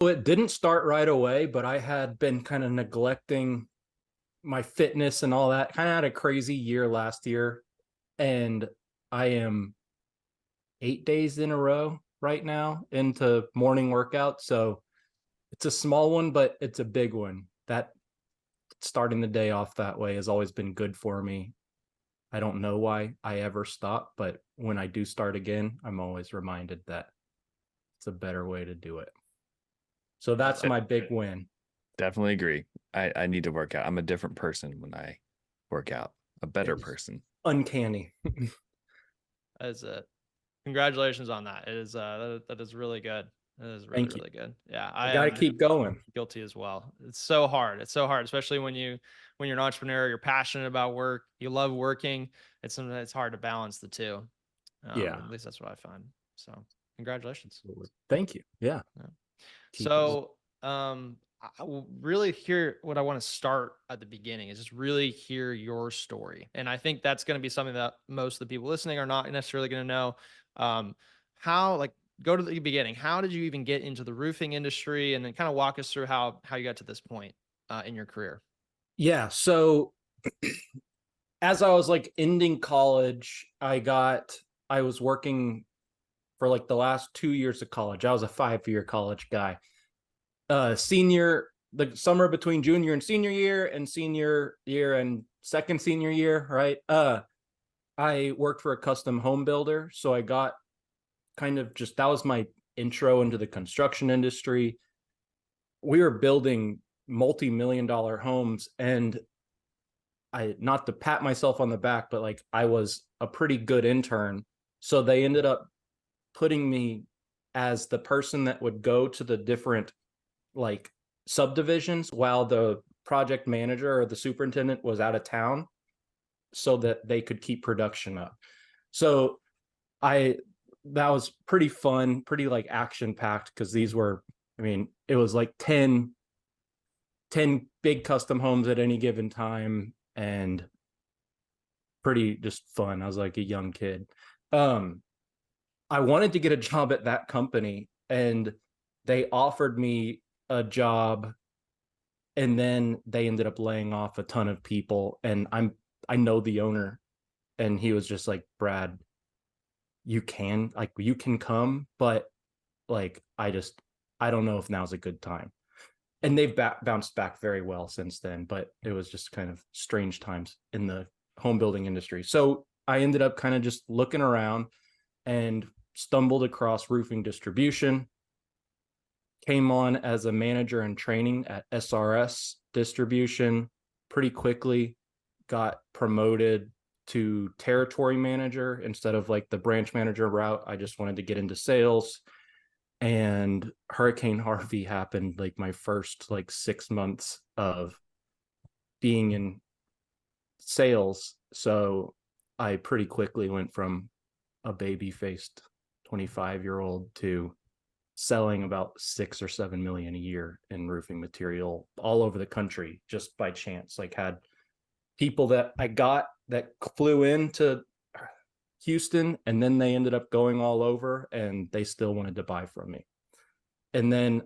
It didn't start right away, but I had been kind of neglecting my fitness and all that. Kind of had a crazy year last year, and I am 8 days in a row right now into morning workout. So it's a small one, but it's a big one. That starting the day off that way has always been good for me. I don't know why I ever stop, but when I do start again, I'm always reminded that it's a better way to do it. So that's my big win. Definitely agree. I need to work out. I'm a different person when I work out, a better It's person. uncanny. That is it. Congratulations on that. It is that is really good. It is really, Thank you. really good. Yeah, I I got to am keep going. guilty as well. It's so hard. It's so hard, especially when you're an entrepreneur, you're passionate about work, you love working. It's hard to balance the two. Yeah. At least that's what I find. So congratulations. Thank you. Yeah. Yeah. Keep going. So I will really hear what I want to start at the beginning is just really hear your story. And I think that's going to be something that most of the people listening are not necessarily going to know. How, like, go to the beginning. How did you even get into the roofing industry? And then kind of walk us through how you got to this point in your career. Yeah. So as I was like ending college, I was working for like the last 2 years of college. I was a 5-year college guy. The summer between junior and senior year and senior year and second senior year, right? I worked for a custom home builder. So I got kind of just, that was my intro into the construction industry. We were building multi-million-dollar homes, and not to pat myself on the back, but like I was a pretty good intern. So they ended up putting me as the person that would go to the different like subdivisions while the project manager or the superintendent was out of town so that they could keep production up. So I that was pretty fun, pretty like action packed, because these were, I mean, it was like 10 big custom homes at any given time, and pretty just fun. I was like a young kid. I wanted to get a job at that company, and they offered me a job, and then they ended up laying off a ton of people. And I know the owner, and he was just like, Brad, you can come, but like I don't know if now's a good time. And they've bounced back very well since then, but it was just kind of strange times in the home building industry. So I ended up kind of just looking around and stumbled across roofing distribution, came on as a manager in training at SRS Distribution, pretty quickly got promoted to territory manager instead of like the branch manager route. I just wanted to get into sales, and Hurricane Harvey happened like my first like 6 months of being in sales. So I pretty quickly went from a baby-faced 25-year-old to selling about 6 or 7 million a year in roofing material all over the country, just by chance. Like, had people that I got that flew into Houston, and then they ended up going all over, and they still wanted to buy from me. And then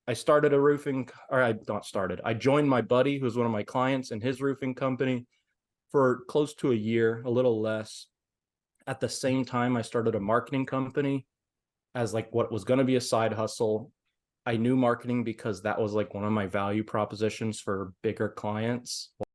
I started a roofing, or I not started, I joined my buddy who's one of my clients in his roofing company for close to a year, a little less. At the same time, I started a marketing company as like what was going to be a side hustle. I knew marketing because that was like one of my value propositions for bigger clients.